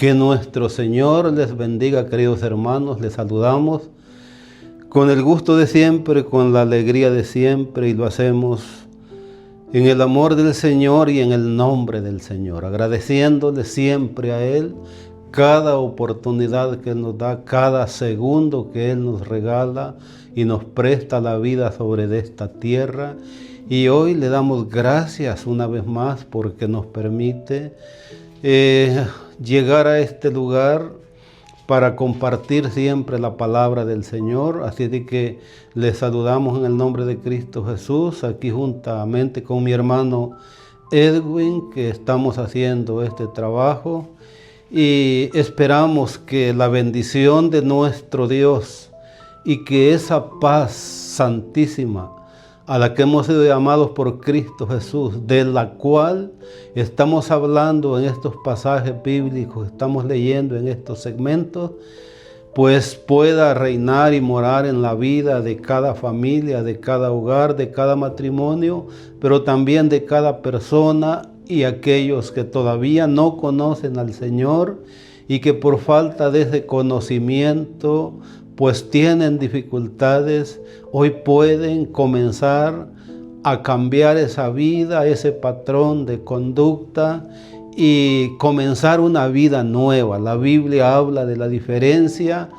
Que nuestro Señor les bendiga, queridos hermanos. Les saludamos con el gusto de siempre, con la alegría de siempre, y lo hacemos en el amor del Señor y en el nombre del Señor, agradeciéndole siempre a Él cada oportunidad que Él nos da, cada segundo que Él nos regala y nos presta la vida sobre esta tierra. Y hoy le damos gracias una vez más porque nos permite llegar a este lugar para compartir siempre la palabra del Señor. Así de que les saludamos en el nombre de Cristo Jesús, aquí juntamente con mi hermano Edwin, que estamos haciendo este trabajo, y esperamos que la bendición de nuestro Dios y que esa paz santísima a la que hemos sido llamados por Cristo Jesús, de la cual estamos hablando en estos pasajes bíblicos, estamos leyendo en estos segmentos, pues pueda reinar y morar en la vida de cada familia, de cada hogar, de cada matrimonio, pero también de cada persona y aquellos que todavía no conocen al Señor y que por falta de ese conocimiento pues tienen dificultades. Hoy pueden comenzar a cambiar esa vida, ese patrón de conducta y comenzar una vida nueva. La Biblia habla de la diferencia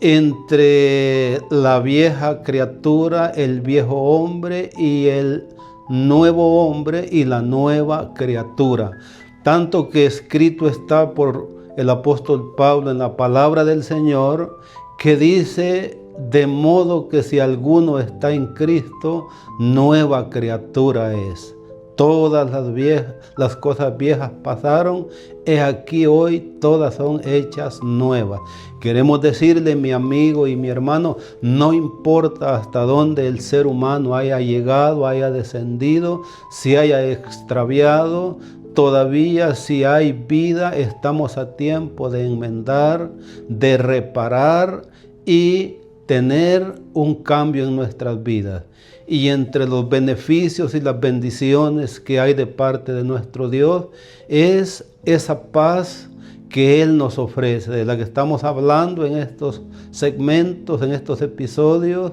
entre la vieja criatura, el viejo hombre, y el nuevo hombre y la nueva criatura. Tanto que escrito está por el apóstol Pablo en la palabra del Señor, que dice: de modo que si alguno está en Cristo, nueva criatura es. Todas las cosas viejas pasaron, he aquí hoy todas son hechas nuevas. Queremos decirle, mi amigo y mi hermano, no importa hasta dónde el ser humano haya llegado, haya descendido, si haya extraviado, todavía si hay vida, estamos a tiempo de enmendar, de reparar y tener un cambio en nuestras vidas. Y entre los beneficios y las bendiciones que hay de parte de nuestro Dios es esa paz que Él nos ofrece, de la que estamos hablando en estos segmentos, en estos episodios,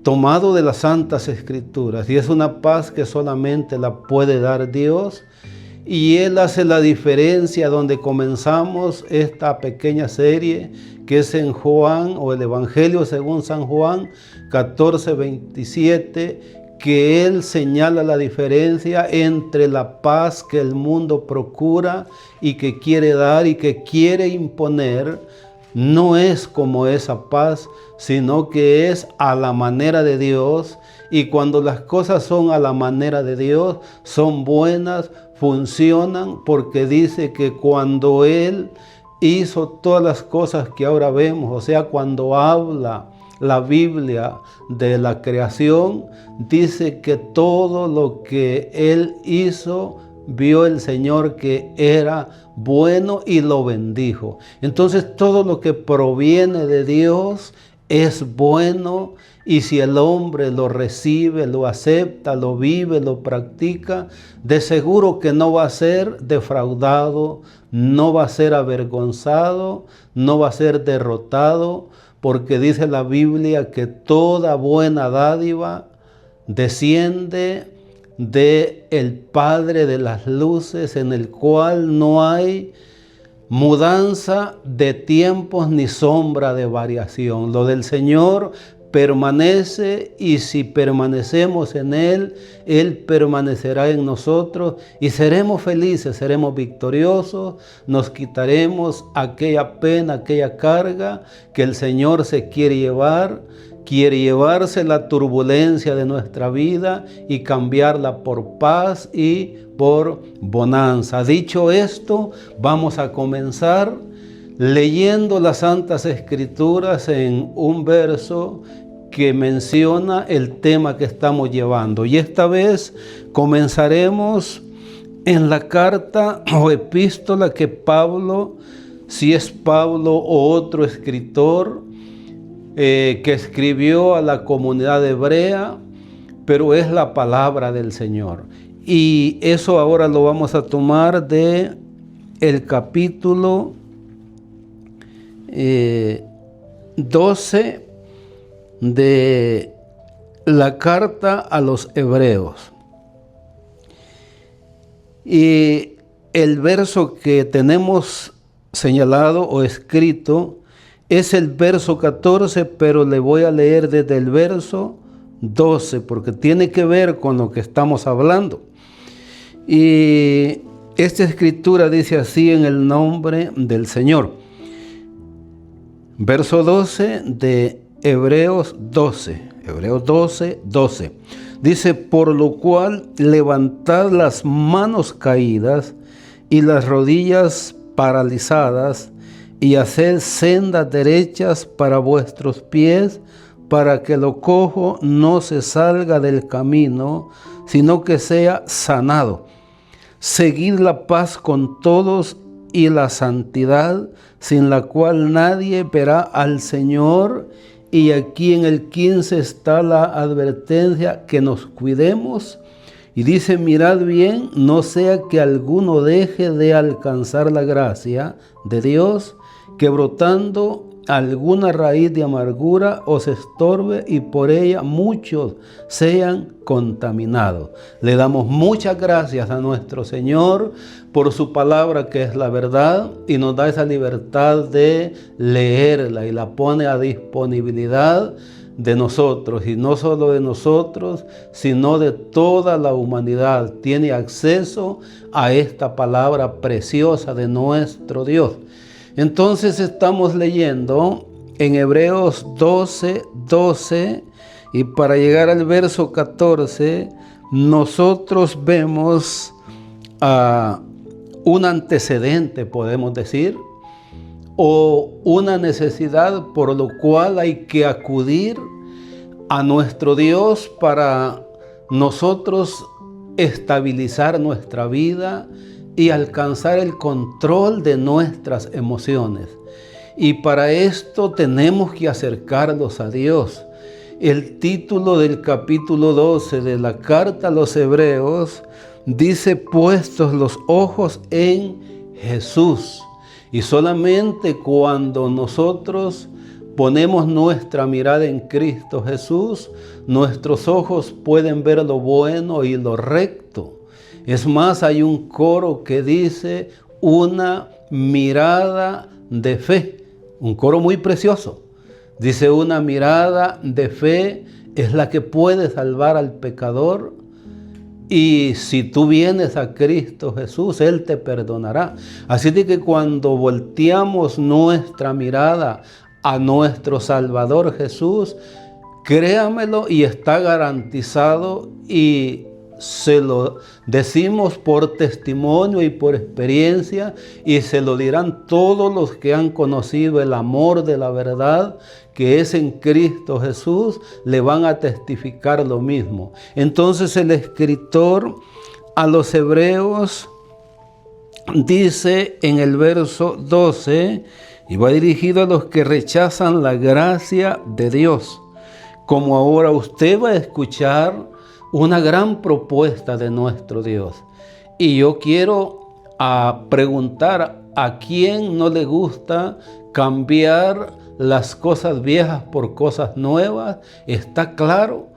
tomado de las Santas Escrituras. Y es una paz que solamente la puede dar Dios. Y Él hace la diferencia donde comenzamos esta pequeña serie, que es en Juan, o el Evangelio según San Juan 14:27, que Él señala la diferencia entre la paz que el mundo procura y que quiere dar y que quiere imponer. No es como esa paz, sino que es a la manera de Dios. Y cuando las cosas son a la manera de Dios, son buenas, funcionan, porque dice que cuando Él hizo todas las cosas que ahora vemos, o sea, cuando habla la Biblia de la creación, dice que todo lo que Él hizo, vio el Señor que era bueno y lo bendijo. Entonces todo lo que proviene de Dios es bueno, y si el hombre lo recibe, lo acepta, lo vive, lo practica, de seguro que no va a ser defraudado, no va a ser avergonzado, no va a ser derrotado, porque dice la Biblia que toda buena dádiva desciende de el Padre de las luces, en el cual no hay mudanza de tiempos ni sombra de variación. Lo del Señor permanece, y si permanecemos en Él, Él permanecerá en nosotros y seremos felices, seremos victoriosos, nos quitaremos aquella pena, aquella carga que el Señor se quiere llevarse la turbulencia de nuestra vida y cambiarla por paz y por bonanza. Dicho esto, vamos a comenzar leyendo las Santas Escrituras en un verso que menciona el tema que estamos llevando. Y esta vez comenzaremos en la carta o epístola que Pablo, si es Pablo o otro escritor, que escribió a la comunidad hebrea, pero es la palabra del Señor. Y eso ahora lo vamos a tomar de el capítulo 12 de la carta a los Hebreos. Y el verso que tenemos señalado o escrito es el verso 14, pero le voy a leer desde el verso 12, porque tiene que ver con lo que estamos hablando. Y esta escritura dice así en el nombre del Señor. Verso 12 de Hebreos 12. Hebreos 12, 12. Dice, por lo cual levantad las manos caídas y las rodillas paralizadas y haced sendas derechas para vuestros pies, para que lo cojo no se salga del camino, sino que sea sanado. Seguid la paz con todos y la santidad, sin la cual nadie verá al Señor. Y aquí en el 15 está la advertencia que nos cuidemos. Y dice, mirad bien, no sea que alguno deje de alcanzar la gracia de Dios, que brotando alguna raíz de amargura os estorbe y por ella muchos sean contaminados. Le damos muchas gracias a nuestro Señor por su palabra, que es la verdad, y nos da esa libertad de leerla y la pone a disponibilidad de nosotros, y no solo de nosotros, sino de toda la humanidad. Tiene acceso a esta palabra preciosa de nuestro Dios. Entonces estamos leyendo en Hebreos 12, 12, y para llegar al verso 14, nosotros vemos un antecedente, podemos decir, o una necesidad por lo cual hay que acudir a nuestro Dios para nosotros estabilizar nuestra vida y alcanzar el control de nuestras emociones. Y para esto tenemos que acercarnos a Dios. El título del capítulo 12 de la carta a los Hebreos dice, puestos los ojos en Jesús. Y solamente cuando nosotros ponemos nuestra mirada en Cristo Jesús, nuestros ojos pueden ver lo bueno y lo recto. Es más, hay un coro que dice una mirada de fe, un coro muy precioso. Dice, una mirada de fe es la que puede salvar al pecador, y si tú vienes a Cristo Jesús, Él te perdonará. Así de que cuando volteamos nuestra mirada a nuestro Salvador Jesús, créamelo, y está garantizado, y se lo decimos por testimonio y por experiencia, y se lo dirán todos los que han conocido el amor de la verdad que es en Cristo Jesús, le van a testificar lo mismo. Entonces el escritor a los Hebreos dice en el verso 12, y va dirigido a los que rechazan la gracia de Dios. Como ahora usted va a escuchar una gran propuesta de nuestro Dios. Y yo quiero preguntar, ¿a quién no le gusta cambiar las cosas viejas por cosas nuevas? Está claro.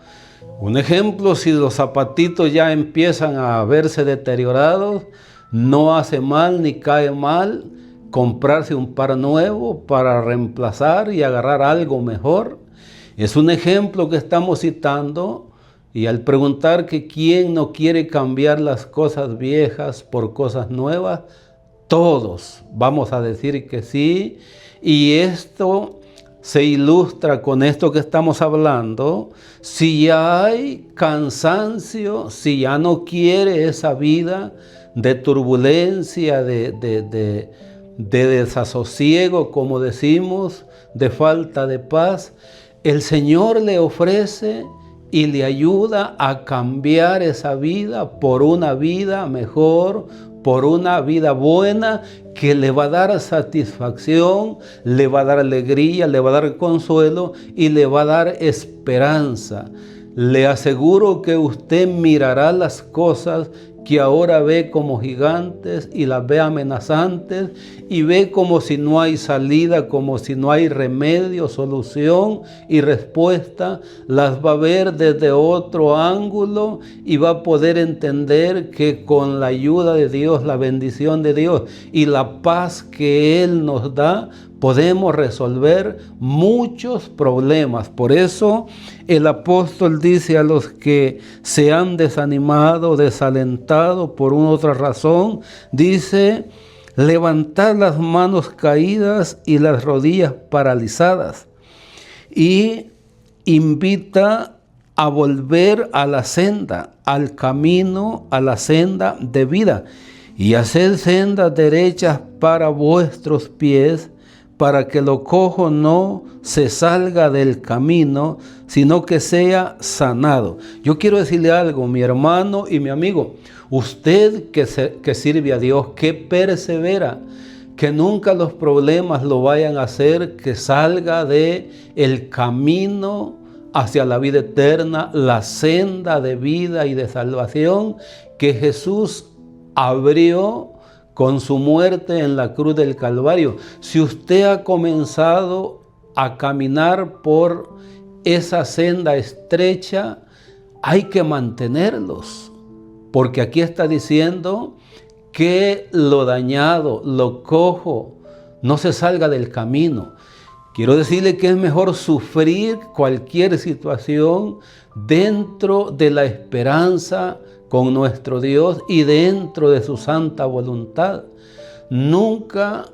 Un ejemplo, si los zapatitos ya empiezan a verse deteriorados, no hace mal ni cae mal comprarse un par nuevo para reemplazar y agarrar algo mejor. Es un ejemplo que estamos citando. Y al preguntar que quién no quiere cambiar las cosas viejas por cosas nuevas, todos vamos a decir que sí. Y esto se ilustra con esto que estamos hablando. Si ya hay cansancio, si ya no quiere esa vida de turbulencia, de desasosiego, como decimos, de falta de paz, el Señor le ofrece y le ayuda a cambiar esa vida por una vida mejor, por una vida buena, que le va a dar satisfacción, le va a dar alegría, le va a dar consuelo y le va a dar esperanza. Le aseguro que usted mirará las cosas que ahora ve como gigantes y las ve amenazantes y ve como si no hay salida, como si no hay remedio, solución y respuesta, las va a ver desde otro ángulo y va a poder entender que con la ayuda de Dios, la bendición de Dios y la paz que Él nos da, podemos resolver muchos problemas. Por eso el apóstol dice a los que se han desanimado, desalentado por una otra razón, dice: levantad las manos caídas y las rodillas paralizadas, y invita a volver a la senda, al camino, a la senda de vida, y haced sendas derechas para vuestros pies, para que lo cojo no se salga del camino, sino que sea sanado. Yo quiero decirle algo, mi hermano y mi amigo, usted que sirve a Dios, que persevera, que nunca los problemas lo vayan a hacer que salga de el camino hacia la vida eterna, la senda de vida y de salvación que Jesús abrió con su muerte en la cruz del Calvario. Si usted ha comenzado a caminar por esa senda estrecha, hay que mantenerlos, porque aquí está diciendo que lo dañado, lo cojo, no se salga del camino. Quiero decirle que es mejor sufrir cualquier situación dentro de la esperanza con nuestro Dios y dentro de su santa voluntad. Nunca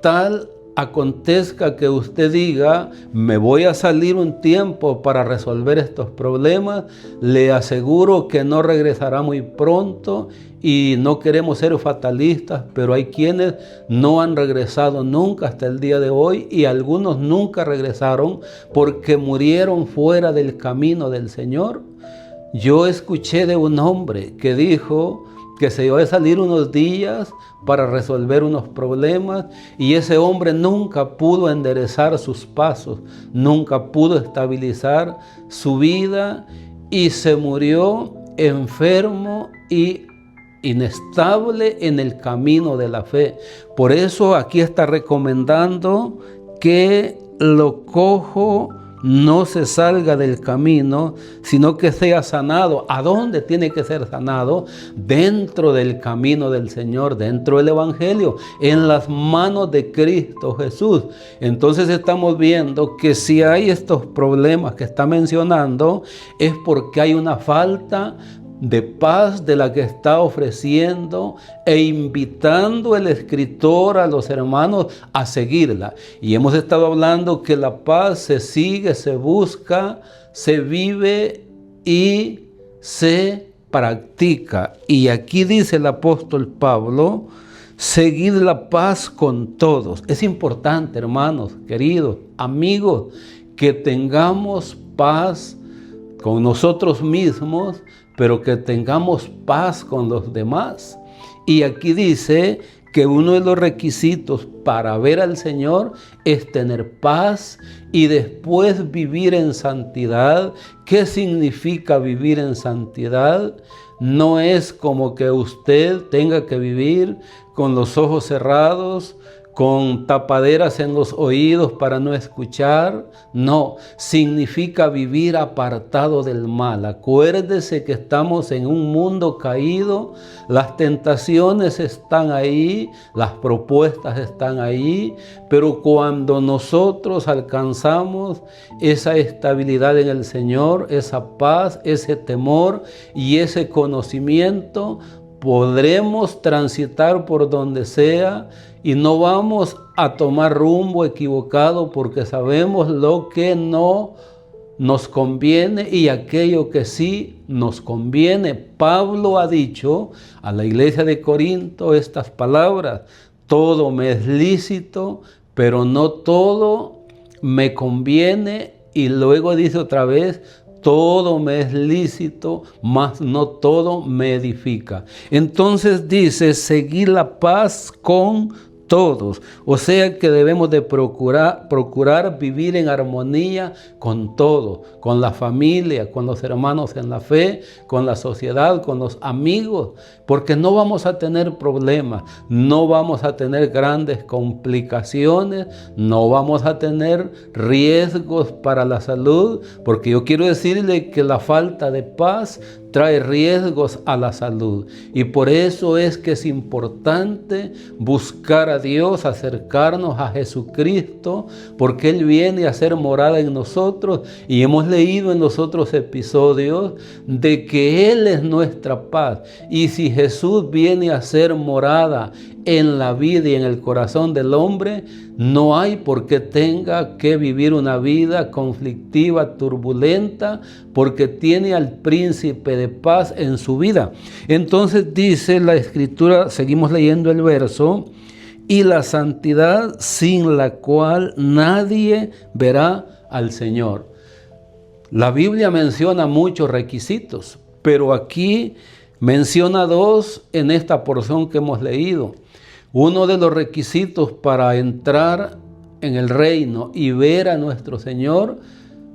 tal acontezca que usted diga: me voy a salir un tiempo para resolver estos problemas. Le aseguro que no regresará muy pronto, y no queremos ser fatalistas, pero hay quienes no han regresado nunca hasta el día de hoy, y algunos nunca regresaron porque murieron fuera del camino del Señor. Yo escuché de un hombre que dijo que se iba a salir unos días para resolver unos problemas, y ese hombre nunca pudo enderezar sus pasos, nunca pudo estabilizar su vida, y se murió enfermo y inestable en el camino de la fe. Por eso aquí está recomendando que lo cojo no se salga del camino, sino que sea sanado. ¿A dónde tiene que ser sanado? Dentro del camino del Señor, dentro del Evangelio, en las manos de Cristo Jesús. Entonces estamos viendo que si hay estos problemas que está mencionando, es porque hay una falta de paz de la que está ofreciendo e invitando el escritor a los hermanos a seguirla. Y hemos estado hablando que la paz se sigue, se busca, se vive y se practica. Y aquí dice el apóstol Pablo: seguid la paz con todos. Es importante, hermanos, queridos, amigos, que tengamos paz con nosotros mismos, pero que tengamos paz con los demás. Y aquí dice que uno de los requisitos para ver al Señor es tener paz y después vivir en santidad. ¿Qué significa vivir en santidad? No es como que usted tenga que vivir con los ojos cerrados, con tapaderas en los oídos para no escuchar. No, significa vivir apartado del mal. Acuérdese que estamos en un mundo caído, las tentaciones están ahí, las propuestas están ahí, pero cuando nosotros alcanzamos esa estabilidad en el Señor, esa paz, ese temor y ese conocimiento, podremos transitar por donde sea y no vamos a tomar rumbo equivocado, porque sabemos lo que no nos conviene y aquello que sí nos conviene. Pablo ha dicho a la iglesia de Corinto estas palabras: todo me es lícito, pero no todo me conviene. Y luego dice otra vez: todo me es lícito, mas no todo me edifica. Entonces dice: seguir la paz con todos. O sea que debemos de procurar vivir en armonía con todo, con la familia, con los hermanos en la fe, con la sociedad, con los amigos, porque no vamos a tener problemas, no vamos a tener grandes complicaciones, no vamos a tener riesgos para la salud, porque yo quiero decirle que la falta de paz trae riesgos a la salud, y por eso es que es importante buscar a Dios, acercarnos a Jesucristo, porque Él viene a hacer morada en nosotros, y hemos leído en los otros episodios de que Él es nuestra paz, y si Jesús viene a hacer morada en la vida y en el corazón del hombre, no hay por qué tenga que vivir una vida conflictiva, turbulenta, porque tiene al príncipe de paz en su vida. Entonces dice la Escritura, seguimos leyendo el verso, y la santidad sin la cual nadie verá al Señor. La Biblia menciona muchos requisitos, pero aquí menciona dos en esta porción que hemos leído. Uno de los requisitos para entrar en el reino y ver a nuestro Señor,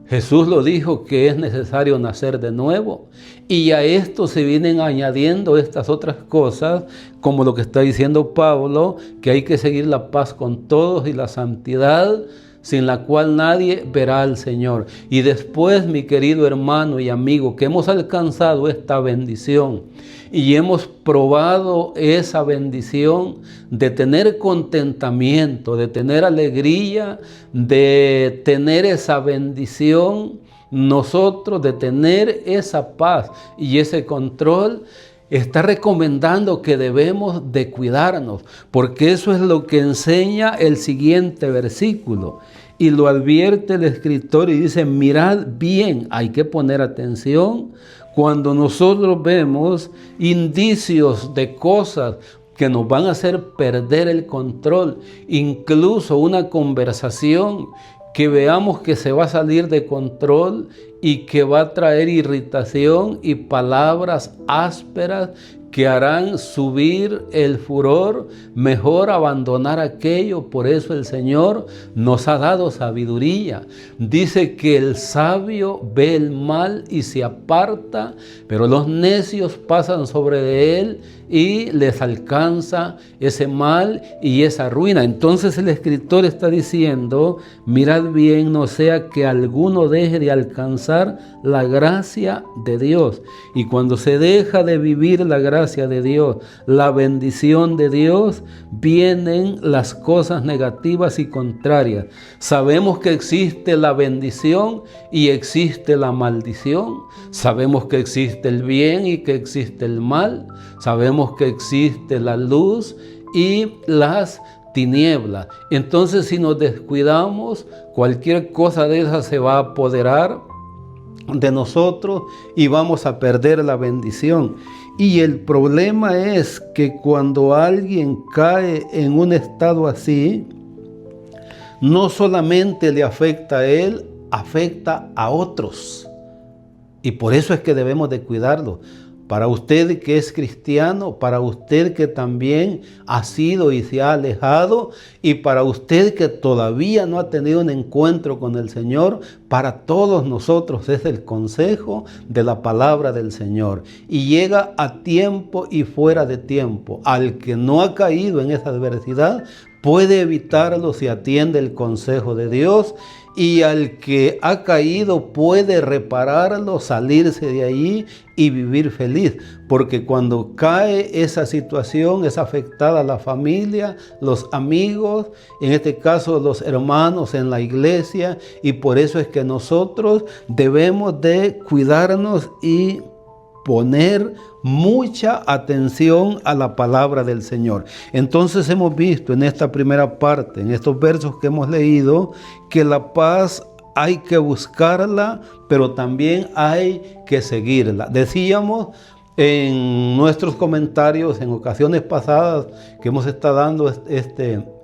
Jesús lo dijo, que es necesario nacer de nuevo. Y a esto se vienen añadiendo estas otras cosas, como lo que está diciendo Pablo, que hay que seguir la paz con todos y la santidad, sin la cual nadie verá al Señor. Y después, mi querido hermano y amigo, que hemos alcanzado esta bendición y hemos probado esa bendición de tener contentamiento, de tener alegría, de tener esa bendición nosotros, de tener esa paz y ese control, está recomendando que debemos de cuidarnos, porque eso es lo que enseña el siguiente versículo. Y lo advierte el escritor y dice, mirad bien, hay que poner atención cuando nosotros vemos indicios de cosas que nos van a hacer perder el control, incluso una conversación que veamos que se va a salir de control y que va a traer irritación y palabras ásperas que harán subir el furor, mejor abandonar aquello. Por eso el Señor nos ha dado sabiduría. Dice que el sabio ve el mal y se aparta, pero los necios pasan sobre de él y les alcanza ese mal y esa ruina. Entonces el escritor está diciendo, mirad bien, no sea que alguno deje de alcanzar la gracia de Dios. Y cuando se deja de vivir la gracia de Dios, la bendición de Dios, vienen las cosas negativas y contrarias. Sabemos que existe la bendición y existe la maldición. Sabemos que existe el bien y que existe el mal. Sabemos que existe la luz y las tinieblas. Entonces, si nos descuidamos, cualquier cosa de esa se va a apoderar de nosotros y vamos a perder la bendición. Y el problema es que cuando alguien cae en un estado así, no solamente le afecta a él, afecta a otros. Y por eso es que debemos de cuidarlo. Para usted que es cristiano, para usted que también ha sido y se ha alejado, y para usted que todavía no ha tenido un encuentro con el Señor, para todos nosotros es el consejo de la palabra del Señor. Y llega a tiempo y fuera de tiempo. Al que no ha caído en esa adversidad, puede evitarlo si atiende el consejo de Dios. Y al que ha caído puede repararlo, salirse de allí y vivir feliz. Porque cuando cae esa situación es afectada la familia, los amigos, en este caso los hermanos en la iglesia. Y por eso es que nosotros debemos de cuidarnos y poner mucha atención a la palabra del Señor. Entonces hemos visto en esta primera parte, en estos versos que hemos leído, que la paz hay que buscarla, pero también hay que seguirla. Decíamos en nuestros comentarios en ocasiones pasadas que hemos estado dando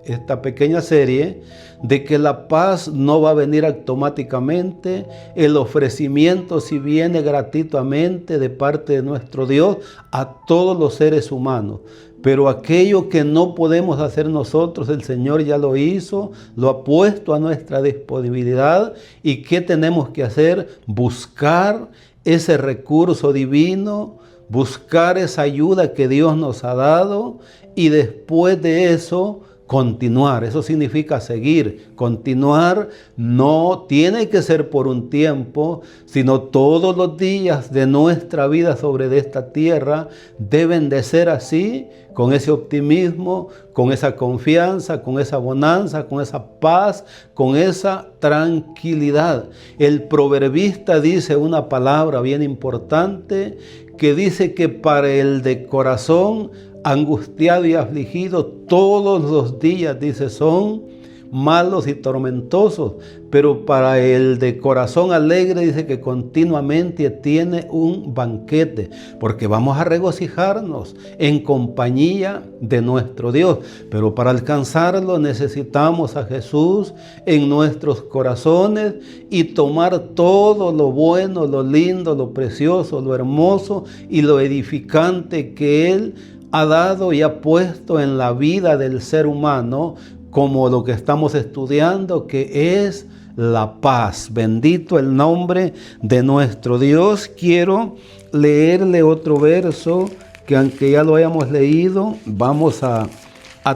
esta pequeña serie, de que la paz no va a venir automáticamente. El ofrecimiento sí viene gratuitamente de parte de nuestro Dios a todos los seres humanos, Pero aquello que no podemos hacer nosotros, el Señor ya lo hizo, lo ha puesto a nuestra disponibilidad. ¿Y qué tenemos que hacer? Buscar ese recurso divino, buscar esa ayuda que Dios nos ha dado y después de eso continuar. Eso significa seguir. Continuar no tiene que ser por un tiempo, sino todos los días de nuestra vida sobre esta tierra deben de ser así, con ese optimismo, con esa confianza, con esa bonanza, con esa paz, con esa tranquilidad. El proverbista dice una palabra bien importante que dice que para el de corazón angustiado y afligido todos los días, dice, son malos y tormentosos, pero para el de corazón alegre dice que continuamente tiene un banquete, porque vamos a regocijarnos en compañía de nuestro Dios. Pero para alcanzarlo necesitamos a Jesús en nuestros corazones y tomar todo lo bueno, lo lindo, lo precioso, lo hermoso y lo edificante que Él ha dado y ha puesto en la vida del ser humano, como lo que estamos estudiando, que es la paz. Bendito el nombre de nuestro Dios. Quiero leerle otro verso que, aunque ya lo hayamos leído, vamos a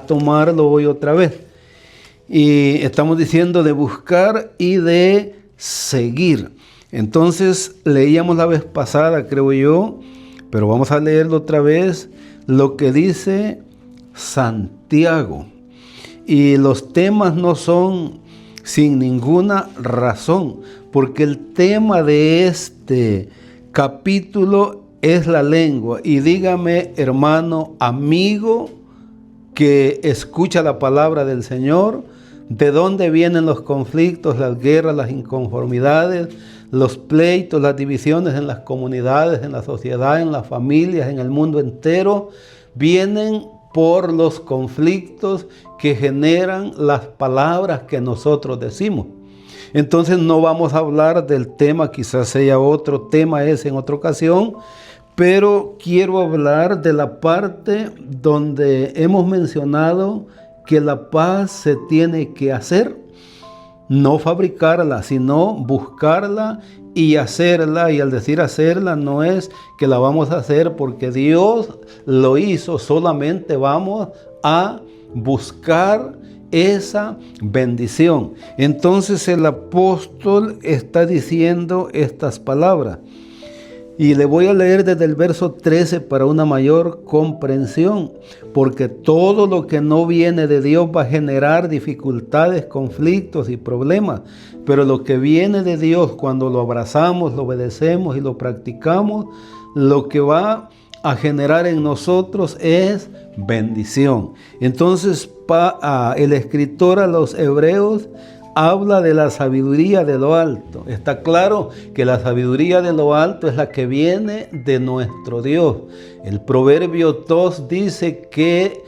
tomarlo hoy otra vez. Y estamos diciendo de buscar y de seguir. Entonces leíamos la vez pasada, creo yo, pero vamos a leerlo otra vez, lo que dice Santiago. Y los temas no son sin ninguna razón, porque el tema de este capítulo es la lengua. Y dígame, hermano, amigo, que escucha la palabra del Señor, ¿de dónde vienen los conflictos, las guerras, las inconformidades, los pleitos, las divisiones en las comunidades, en la sociedad, en las familias, en el mundo entero? Vienen por los conflictos que generan las palabras que nosotros decimos. Entonces no vamos a hablar del tema, quizás sea otro tema ese en otra ocasión, pero quiero hablar de la parte donde hemos mencionado que la paz se tiene que hacer, no fabricarla, sino buscarla y hacerla. Y al decir hacerla no es que la vamos a hacer porque Dios lo hizo, solamente vamos a buscar esa bendición. Entonces el apóstol está diciendo estas palabras. Y le voy a leer desde el verso 13 para una mayor comprensión, porque todo lo que no viene de Dios va a generar dificultades, conflictos y problemas. Pero lo que viene de Dios, cuando lo abrazamos, lo obedecemos y lo practicamos, lo que va a generar en nosotros es bendición. Entonces el escritor a los hebreos habla de la sabiduría de lo alto. Está claro que la sabiduría de lo alto es la que viene de nuestro Dios. El Proverbio 2 dice que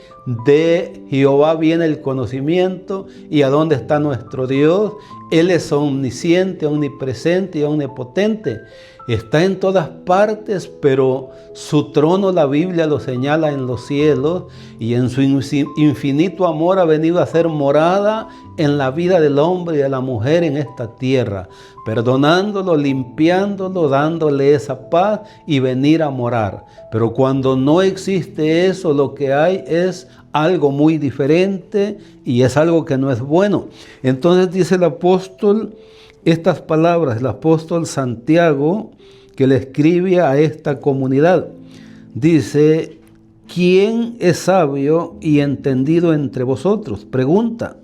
de Jehová viene el conocimiento. ¿Y a dónde está nuestro Dios? Él es omnisciente, omnipresente y omnipotente. Está en todas partes, pero su trono, la Biblia lo señala, en los cielos, y en su infinito amor ha venido a ser morada en la vida del hombre y de la mujer en esta tierra, perdonándolo, limpiándolo, dándole esa paz y venir a morar. Pero cuando no existe eso, lo que hay es algo muy diferente y es algo que no es bueno. Entonces dice el apóstol estas palabras, el apóstol Santiago, que le escribe a esta comunidad. Dice: ¿quién es sabio y entendido entre vosotros? Pregunta.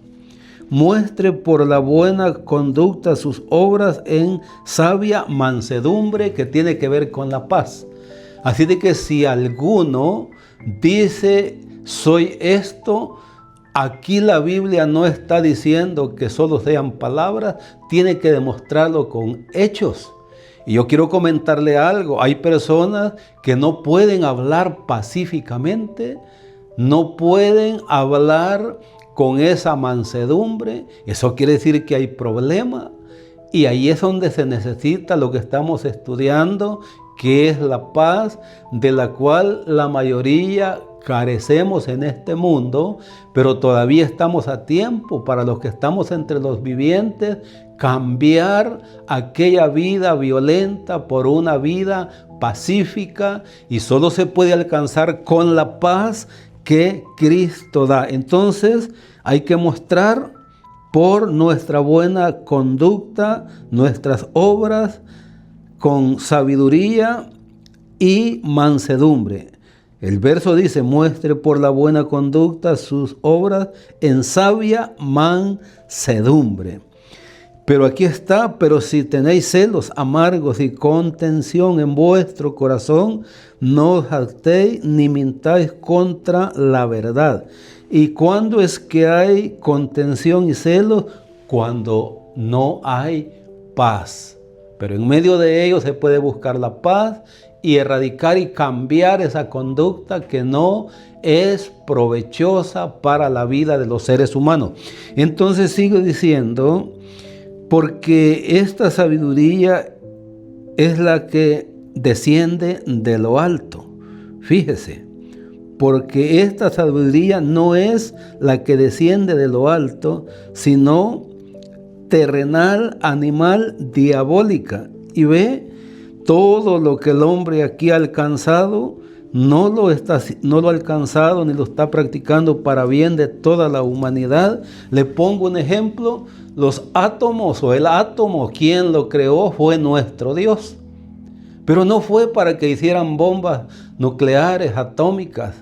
Muestre por la buena conducta sus obras en sabia mansedumbre, que tiene que ver con la paz. Así de que si alguno dice soy esto, aquí la Biblia no está diciendo que solo sean palabras, tiene que demostrarlo con hechos. Y yo quiero comentarle algo: hay personas que no pueden hablar pacíficamente, no pueden hablar con esa mansedumbre. Eso quiere decir que hay problema, y ahí es donde se necesita lo que estamos estudiando, que es la paz, de la cual la mayoría carecemos en este mundo, pero todavía estamos a tiempo para los que estamos entre los vivientes, cambiar aquella vida violenta por una vida pacífica, y solo se puede alcanzar con la paz que Cristo da. Entonces hay que mostrar por nuestra buena conducta, nuestras obras, con sabiduría y mansedumbre. El verso dice: muestre por la buena conducta sus obras en sabia mansedumbre. Pero aquí está: pero si tenéis celos amargos y contención en vuestro corazón, no os jactéis ni mintáis contra la verdad. ¿Y cuándo es que hay contención y celos? Cuando no hay paz. Pero en medio de ello se puede buscar la paz y erradicar y cambiar esa conducta que no es provechosa para la vida de los seres humanos. Entonces sigo diciendo: porque esta sabiduría es la que desciende de lo alto. Fíjese, porque esta sabiduría no es la que desciende de lo alto, sino terrenal, animal, diabólica. Y ve, todo lo que el hombre aquí ha alcanzado, no lo ha alcanzado ni lo está practicando para bien de toda la humanidad. Le pongo un ejemplo: los átomos o el átomo, quien lo creó fue nuestro Dios. Pero no fue para que hicieran bombas nucleares, atómicas,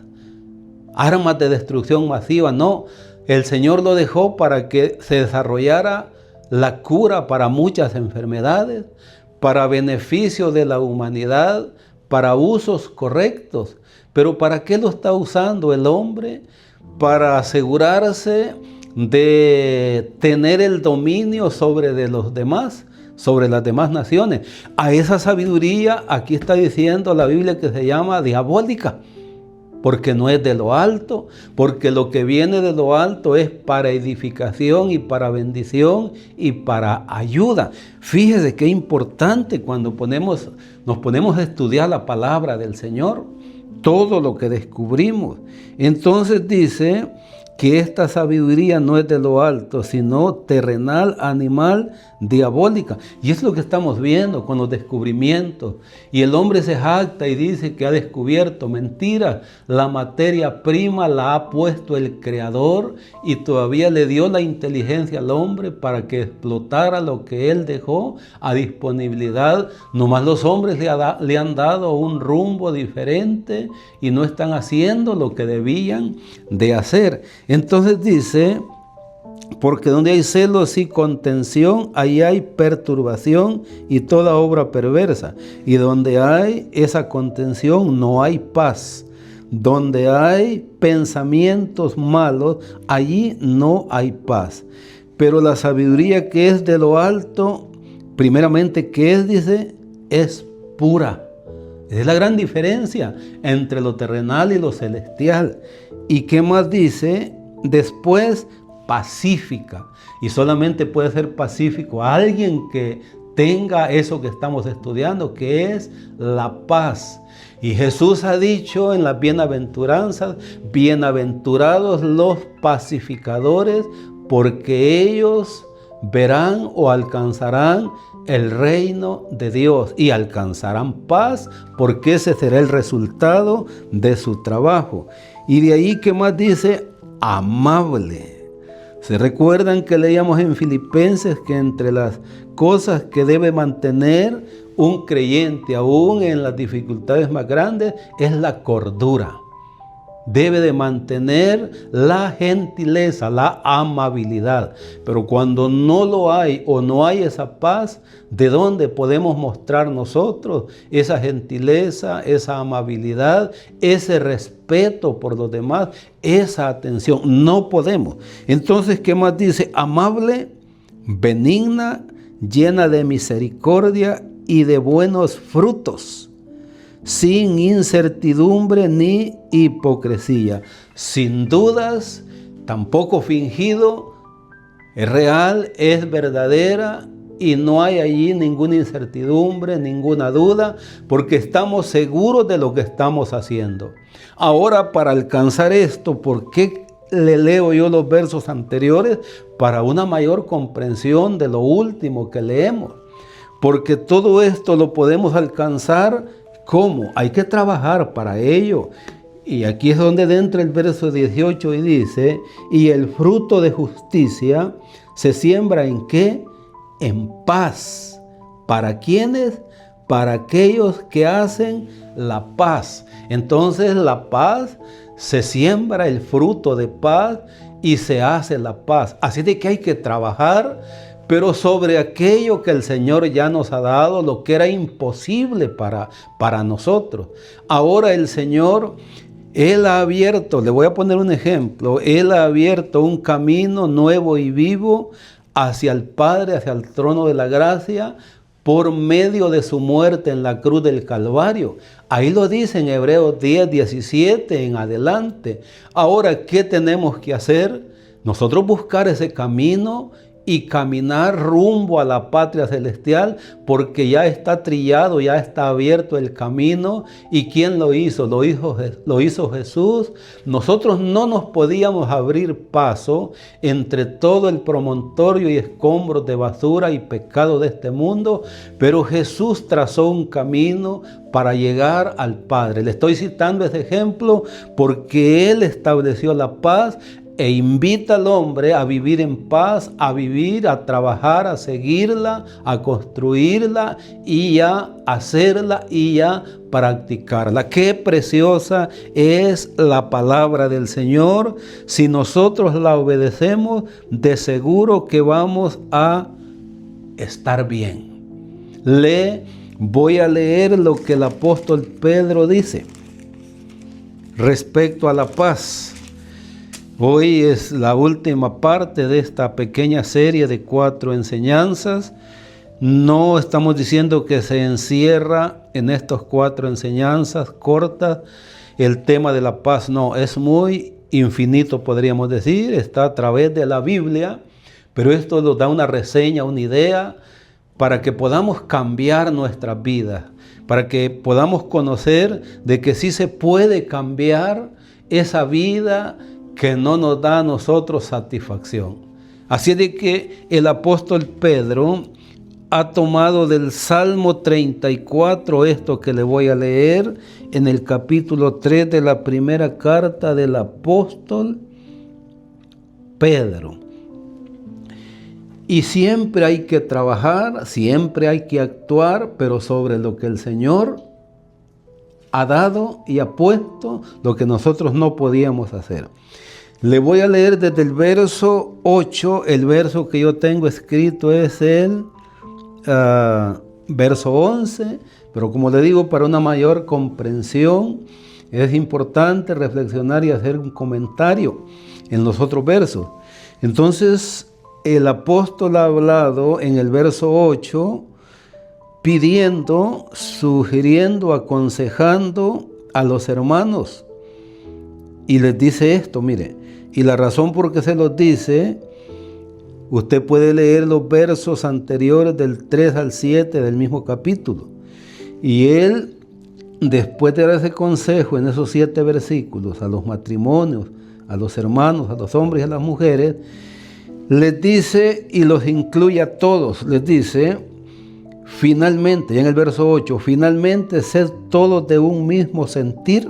armas de destrucción masiva, no. El Señor lo dejó para que se desarrollara la cura para muchas enfermedades, para beneficio de la humanidad, para usos correctos. Pero ¿para qué lo está usando el hombre? Para asegurarse de tener el dominio sobre de los demás, sobre las demás naciones. A esa sabiduría aquí está diciendo la Biblia que se llama diabólica, porque no es de lo alto, porque lo que viene de lo alto es para edificación y para bendición y para ayuda. Fíjese qué importante cuando nos ponemos a estudiar la palabra del Señor, todo lo que descubrimos. Entonces dice que esta sabiduría no es de lo alto, sino terrenal, animal, diabólica. Y es lo que estamos viendo con los descubrimientos. Y el hombre se jacta y dice que ha descubierto mentira. La materia prima la ha puesto el Creador y todavía le dio la inteligencia al hombre para que explotara lo que él dejó a disponibilidad. Nomás los hombres le han dado un rumbo diferente y no están haciendo lo que debían de hacer. Entonces dice: porque donde hay celos y contención, ahí hay perturbación y toda obra perversa. Y donde hay esa contención, no hay paz. Donde hay pensamientos malos, allí no hay paz. Pero la sabiduría que es de lo alto, primeramente, ¿qué es? Dice, es pura. Esa es la gran diferencia entre lo terrenal y lo celestial. ¿Y qué más dice? Después, pacífica. Y solamente puede ser pacífico alguien que tenga eso que estamos estudiando, que es la paz. Y Jesús ha dicho en las bienaventuranzas: bienaventurados los pacificadores, porque ellos verán o alcanzarán el reino de Dios y alcanzarán paz, porque ese será el resultado de su trabajo. Y de ahí, ¿qué más dice? Amable. ¿Se recuerdan que leíamos en Filipenses que entre las cosas que debe mantener un creyente, aún en las dificultades más grandes, es la cordura? Debe de mantener la gentileza, la amabilidad. Pero cuando no lo hay o no hay esa paz, ¿de dónde podemos mostrar nosotros esa gentileza, esa amabilidad, ese respeto por los demás, esa atención? No podemos. Entonces, ¿qué más dice? Amable, benigna, llena de misericordia y de buenos frutos, sin incertidumbre ni hipocresía, sin dudas, tampoco fingido, es real, es verdadera y no hay allí ninguna incertidumbre, ninguna duda, porque estamos seguros de lo que estamos haciendo. Ahora, para alcanzar esto, ¿por qué le leo yo los versos anteriores? Para una mayor comprensión de lo último que leemos. Porque todo esto lo podemos alcanzar, ¿cómo? Hay que trabajar para ello. Y aquí es donde entra el verso 18 y dice, y el fruto de justicia se siembra ¿en qué? En paz. ¿Para quiénes? Para aquellos que hacen la paz. Entonces la paz, se siembra el fruto de paz y se hace la paz. Así de que hay que trabajar, pero sobre aquello que el Señor ya nos ha dado, lo que era imposible para nosotros. Ahora el Señor, Él ha abierto, le voy a poner un ejemplo, Él ha abierto un camino nuevo y vivo hacia el Padre, hacia el trono de la gracia, por medio de su muerte en la cruz del Calvario. Ahí lo dice en Hebreos 10, 17 en adelante. Ahora, ¿qué tenemos que hacer? Nosotros buscar ese camino y caminar rumbo a la patria celestial, porque ya está trillado, ya está abierto el camino. ¿Y quién lo hizo? Lo hizo Jesús. Nosotros no nos podíamos abrir paso entre todo el promontorio y escombros de basura y pecado de este mundo, pero Jesús trazó un camino para llegar al Padre. Le estoy citando ese ejemplo porque Él estableció la paz e invita al hombre a vivir en paz, a vivir, a trabajar, a seguirla, a construirla y a hacerla y a practicarla. Qué preciosa es la palabra del Señor. Si nosotros la obedecemos, de seguro que vamos a estar bien. Voy a leer lo que el apóstol Pedro dice respecto a la paz. Hoy es la última parte de esta pequeña serie de 4 enseñanzas. No estamos diciendo que se encierra en estas 4 enseñanzas cortas el tema de la paz. No, es muy infinito, podríamos decir. Está a través de la Biblia, pero esto nos da una reseña, una idea para que podamos cambiar nuestras vidas, para que podamos conocer de que sí se puede cambiar esa vida que no nos da a nosotros satisfacción. Así de que el apóstol Pedro ha tomado del Salmo 34 esto que le voy a leer en el capítulo 3 de la primera carta del apóstol Pedro. Y siempre hay que trabajar, siempre hay que actuar, pero sobre lo que el Señor ha dado y ha puesto, lo que nosotros no podíamos hacer. Le voy a leer desde el verso 8, el verso que yo tengo escrito es el verso 11, pero como le digo, para una mayor comprensión es importante reflexionar y hacer un comentario en los otros versos. Entonces, el apóstol ha hablado en el verso 8, pidiendo, sugiriendo, aconsejando a los hermanos. Y les dice esto, mire, y la razón por qué se los dice, usted puede leer los versos anteriores del 3 al 7 del mismo capítulo. Y él, después de dar ese consejo en esos 7 versículos a los matrimonios, a los hermanos, a los hombres y a las mujeres, les dice, y los incluye a todos, les dice, finalmente, en el verso 8, finalmente sed todos de un mismo sentir,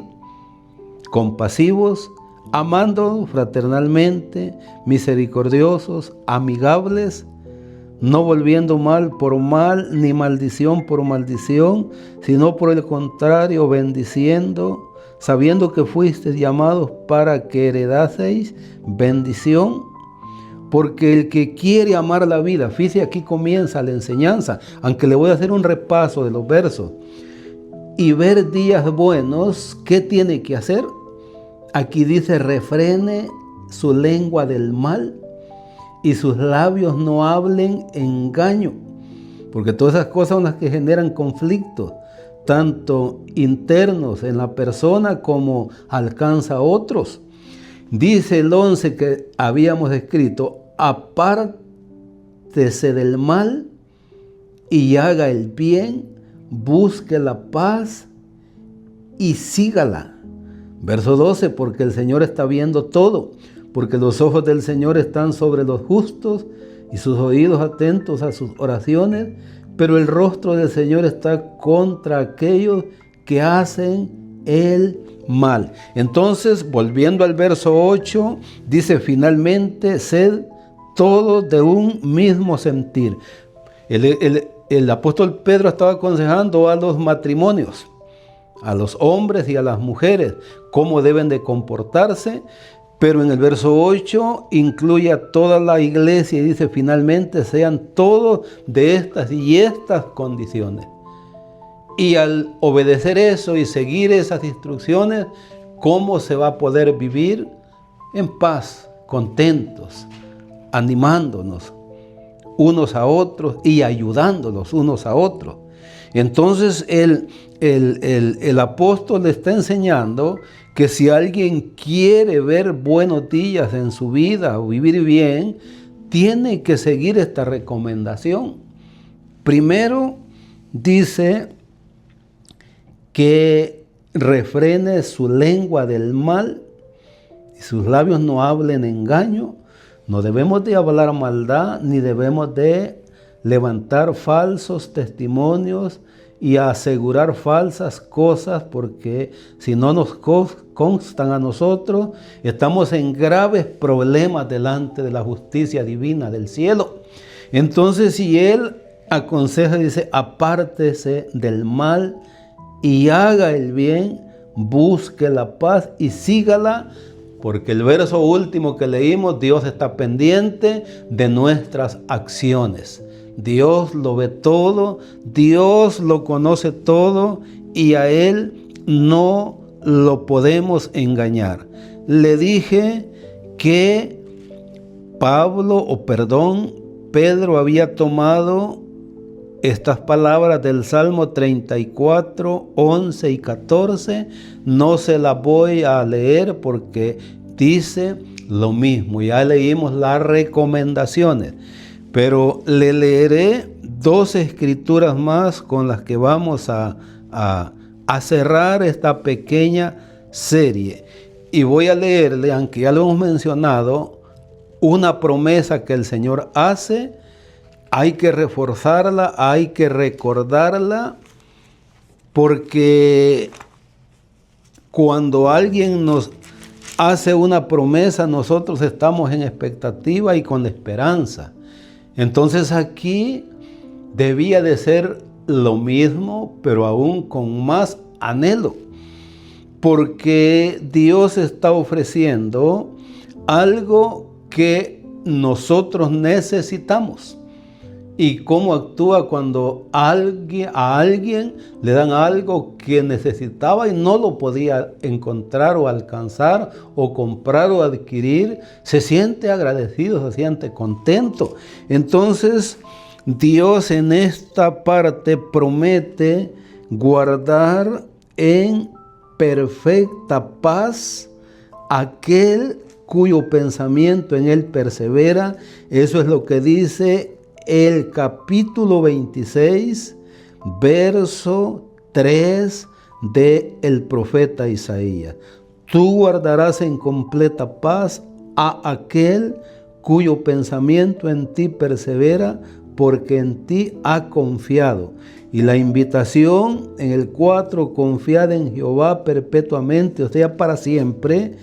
compasivos, amando fraternalmente, misericordiosos, amigables, no volviendo mal por mal, ni maldición por maldición, sino por el contrario, bendiciendo, sabiendo que fuisteis llamados para que heredaseis bendición. Porque el que quiere amar la vida, fíjese, aquí comienza la enseñanza, aunque le voy a hacer un repaso de los versos, y ver días buenos, ¿qué tiene que hacer? Aquí dice, refrene su lengua del mal y sus labios no hablen engaño, porque todas esas cosas son las que generan conflictos, tanto internos en la persona como alcanza a otros. Dice el 11 que habíamos escrito, apártese del mal y haga el bien, busque la paz y sígala. Verso 12, porque el Señor está viendo todo, porque los ojos del Señor están sobre los justos y sus oídos atentos a sus oraciones, pero el rostro del Señor está contra aquellos que hacen el mal. Entonces, volviendo al verso 8, dice finalmente, sed todos de un mismo sentir. El apóstol Pedro estaba aconsejando a los matrimonios, a los hombres y a las mujeres, cómo deben de comportarse, pero en el verso 8 incluye a toda la iglesia y dice finalmente sean todos de estas y estas condiciones. Y al obedecer eso y seguir esas instrucciones, ¿cómo se va a poder vivir en paz, contentos, animándonos unos a otros y ayudándonos unos a otros? Entonces el apóstol le está enseñando que si alguien quiere ver buenos días en su vida o vivir bien, tiene que seguir esta recomendación. Primero dice que refrene su lengua del mal y sus labios no hablen engaño. No debemos de hablar maldad ni debemos de levantar falsos testimonios y asegurar falsas cosas, porque si no nos constan a nosotros, estamos en graves problemas delante de la justicia divina del cielo. Entonces, si él aconseja, dice, apártese del mal y haga el bien, busque la paz y sígala, porque el verso último que leímos, Dios está pendiente de nuestras acciones. Dios lo ve todo, Dios lo conoce todo y a Él no lo podemos engañar. Le dije que Pedro había tomado estas palabras del Salmo 34, 11 y 14. No se las voy a leer porque dice lo mismo. Ya leímos las recomendaciones. Pero le leeré 2 escrituras más con las que vamos a cerrar esta pequeña serie. Y voy a leerle, aunque ya lo hemos mencionado, una promesa que el Señor hace. Hay que reforzarla, hay que recordarla, porque cuando alguien nos hace una promesa, nosotros estamos en expectativa y con esperanza. Entonces aquí debía de ser lo mismo, pero aún con más anhelo, porque Dios está ofreciendo algo que nosotros necesitamos. Y cómo actúa cuando a alguien le dan algo que necesitaba y no lo podía encontrar o alcanzar o comprar o adquirir, se siente agradecido, se siente contento. Entonces Dios en esta parte promete guardar en perfecta paz aquel cuyo pensamiento en él persevera. Eso es lo que dice el capítulo 26, verso 3 del profeta Isaías. Tú guardarás en completa paz a aquel cuyo pensamiento en ti persevera, porque en ti ha confiado. Y la invitación en el 4, confiad en Jehová perpetuamente, o sea, para siempre,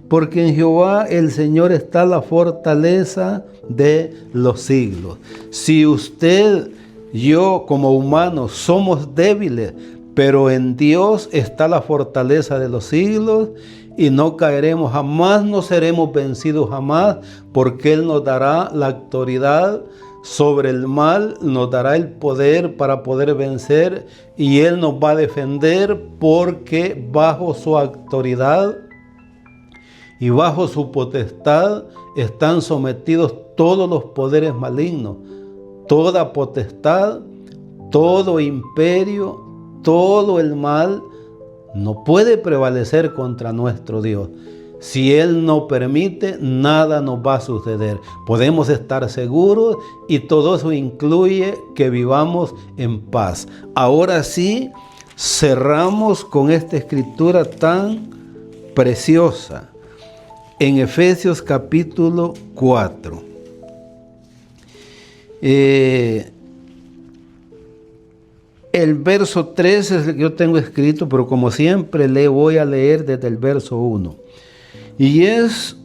porque en Jehová el Señor está la fortaleza de los siglos. Si usted, yo como humanos somos débiles, pero en Dios está la fortaleza de los siglos y no caeremos jamás, no seremos vencidos jamás, porque Él nos dará la autoridad sobre el mal, nos dará el poder para poder vencer y Él nos va a defender, porque bajo su autoridad y bajo su potestad están sometidos todos los poderes malignos, toda potestad, todo imperio, todo el mal no puede prevalecer contra nuestro Dios. Si Él no permite, nada nos va a suceder. Podemos estar seguros y todo eso incluye que vivamos en paz. Ahora sí, cerramos con esta escritura tan preciosa en Efesios capítulo 4. El verso 3 es el que yo tengo escrito, pero como siempre le voy a leer desde el verso 1. Y es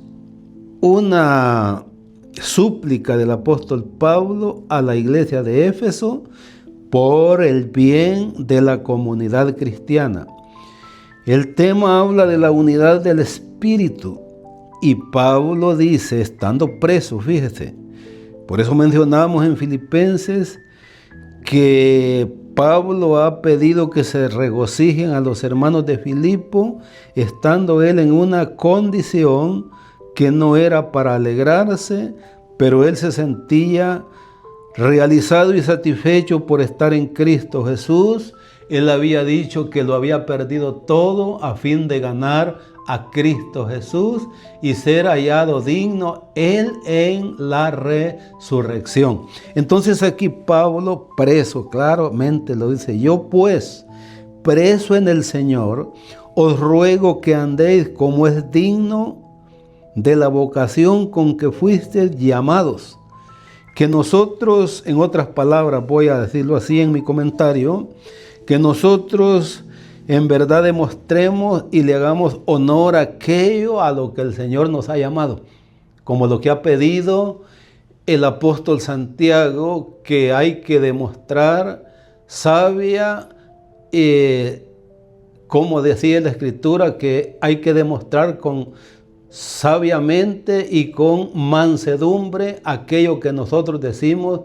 una súplica del apóstol Pablo a la iglesia de Éfeso por el bien de la comunidad cristiana. El tema habla de la unidad del Espíritu y Pablo dice, estando preso, fíjese, por eso mencionamos en Filipenses que Pablo ha pedido que se regocijen a los hermanos de Filipo, estando él en una condición que no era para alegrarse, pero él se sentía realizado y satisfecho por estar en Cristo Jesús. Él había dicho que lo había perdido todo a fin de ganar a Cristo Jesús y ser hallado digno Él en la resurrección. Entonces aquí Pablo, preso, claramente lo dice, yo pues, preso en el Señor, os ruego que andéis como es digno de la vocación con que fuisteis llamados. Que nosotros, en otras palabras, voy a decirlo así en mi comentario, que nosotros en verdad demostremos y le hagamos honor a aquello a lo que el Señor nos ha llamado, como lo que ha pedido el apóstol Santiago, que hay que demostrar sabia, como decía la Escritura, que hay que demostrar sabiamente y con mansedumbre aquello que nosotros decimos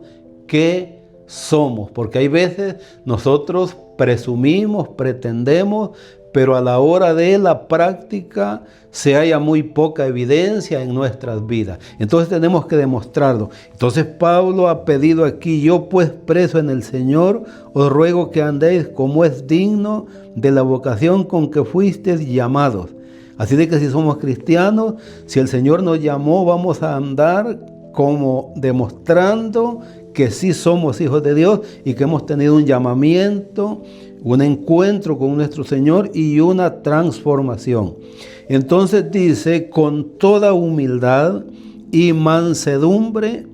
que somos, porque hay veces nosotros presumimos, pretendemos, pero a la hora de la práctica se halla muy poca evidencia en nuestras vidas. Entonces tenemos que demostrarlo. Entonces Pablo ha pedido aquí, yo pues preso en el Señor, os ruego que andéis como es digno de la vocación con que fuisteis llamados. Así de que si somos cristianos, si el Señor nos llamó, vamos a andar como demostrando que sí somos hijos de Dios y que hemos tenido un llamamiento, un encuentro con nuestro Señor y una transformación. Entonces dice, con toda humildad y mansedumbre,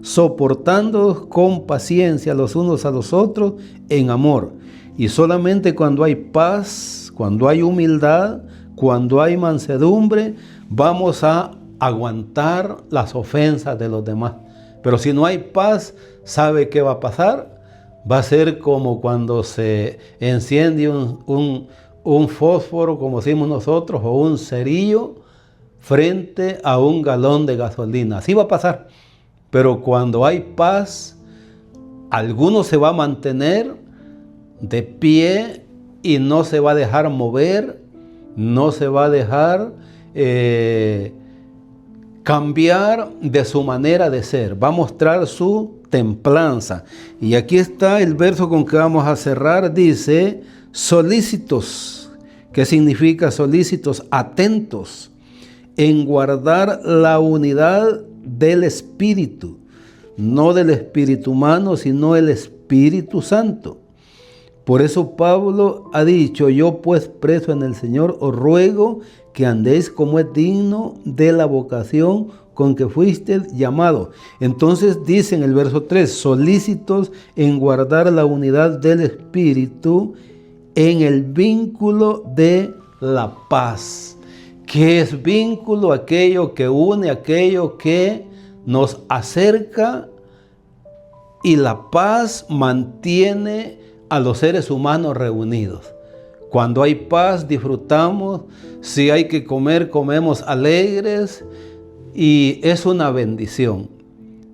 soportándoos con paciencia los unos a los otros en amor. Y solamente cuando hay paz, cuando hay humildad, cuando hay mansedumbre, vamos a aguantar las ofensas de los demás. Pero si no hay paz, ¿sabe qué va a pasar? Va a ser como cuando se enciende un fósforo, como decimos nosotros, o un cerillo frente a un galón de gasolina. Así va a pasar. Pero cuando hay paz, alguno se va a mantener de pie y no se va a dejar mover, no se va a dejar cambiar de su manera de ser, va a mostrar su templanza. Y aquí está el verso con que vamos a cerrar, dice, solícitos. ¿Qué significa solícitos? Atentos en guardar la unidad del Espíritu, no del Espíritu humano, sino el Espíritu Santo. Por eso Pablo ha dicho, yo pues preso en el Señor, os ruego que andéis como es digno de la vocación con que fuisteis llamados. Entonces dice en el verso 3, solícitos en guardar la unidad del Espíritu en el vínculo de la paz. ¿Qué es vínculo? Aquello que une, aquello que nos acerca, y la paz mantiene a los seres humanos reunidos. Cuando hay paz, disfrutamos. Si hay que comer, comemos alegres y es una bendición.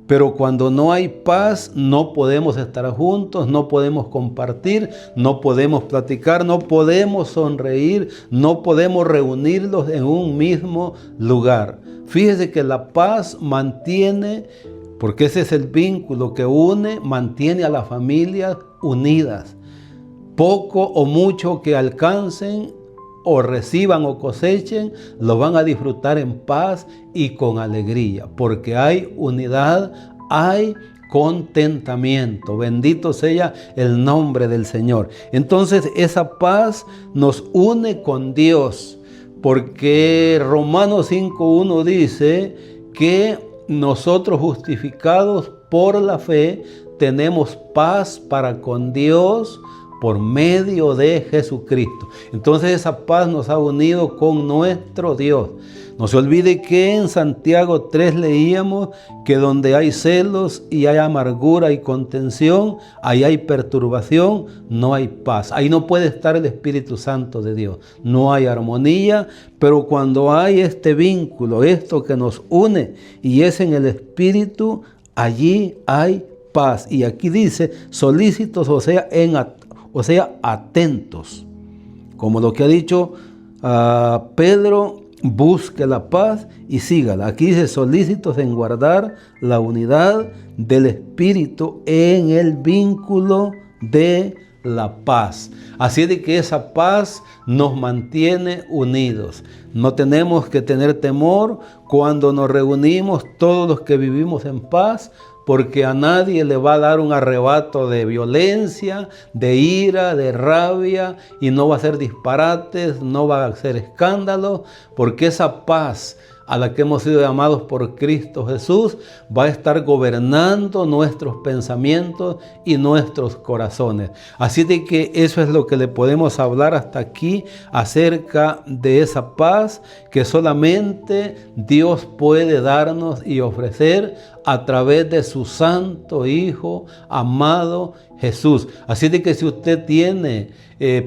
Pero cuando no hay paz, no podemos estar juntos, no podemos compartir, no podemos platicar, no podemos sonreír, no podemos reunirlos en un mismo lugar. Fíjese que la paz mantiene, porque ese es el vínculo que une, mantiene a las familias unidas. Poco o mucho que alcancen, o reciban o cosechen, lo van a disfrutar en paz y con alegría, porque hay unidad, hay contentamiento. Bendito sea el nombre del Señor. Entonces esa paz nos une con Dios, porque Romanos 5:1 dice que nosotros, justificados por la fe, tenemos paz para con Dios por medio de Jesucristo. Entonces esa paz nos ha unido con nuestro Dios. No se olvide que en Santiago 3 leíamos que donde hay celos y hay amargura y contención, ahí hay perturbación, no hay paz. Ahí no puede estar el Espíritu Santo de Dios. No hay armonía, pero cuando hay este vínculo, esto que nos une y es en el Espíritu, allí hay paz. Y aquí dice solícitos, o sea, atentos. Como lo que ha dicho Pedro, busque la paz y sígala. Aquí dice solícitos en guardar la unidad del Espíritu en el vínculo de la paz. Así de que esa paz nos mantiene unidos. No tenemos que tener temor cuando nos reunimos todos los que vivimos en paz, porque a nadie le va a dar un arrebato de violencia, de ira, de rabia, y no va a hacer disparates, no va a hacer escándalos, porque esa paz a la que hemos sido llamados por Cristo Jesús va a estar gobernando nuestros pensamientos y nuestros corazones. Así de que eso es lo que le podemos hablar hasta aquí acerca de esa paz que solamente Dios puede darnos y ofrecer a través de su Santo Hijo amado Jesús. Así de que si usted tiene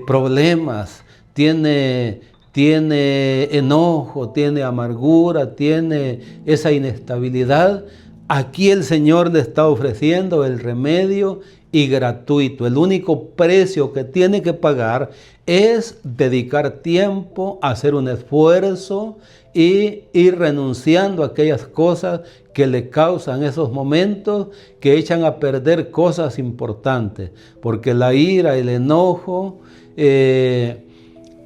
problemas, tiene enojo, tiene amargura, tiene esa inestabilidad, aquí el Señor le está ofreciendo el remedio y gratuito. El único precio que tiene que pagar es dedicar tiempo, hacer un esfuerzo y ir renunciando a aquellas cosas que le causan esos momentos que echan a perder cosas importantes. Porque la ira, el enojo,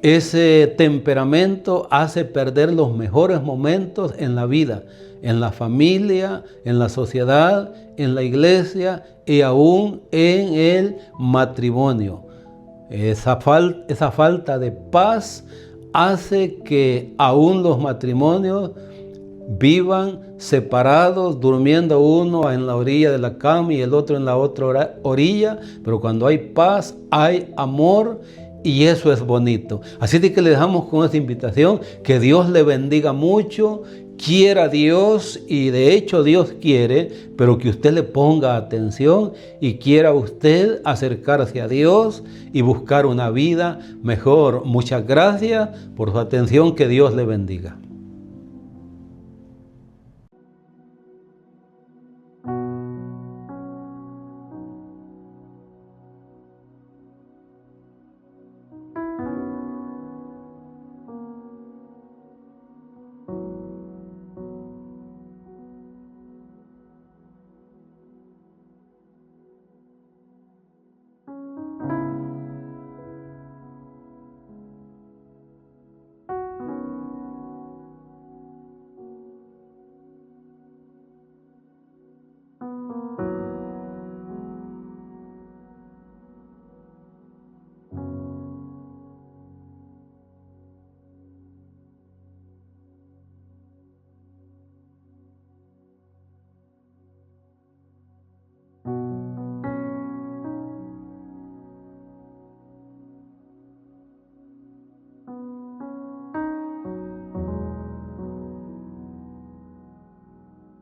ese temperamento hace perder los mejores momentos en la vida, en la familia, en la sociedad, en la iglesia y aún en el matrimonio. Esa falta de paz hace que aún los matrimonios vivan separados, durmiendo uno en la orilla de la cama y el otro en la otra orilla, pero cuando hay paz, hay amor. Y eso es bonito. Así de que le dejamos con esta invitación. Que Dios le bendiga mucho. Quiera Dios, y de hecho Dios quiere, pero que usted le ponga atención y quiera usted acercarse a Dios y buscar una vida mejor. Muchas gracias por su atención. Que Dios le bendiga.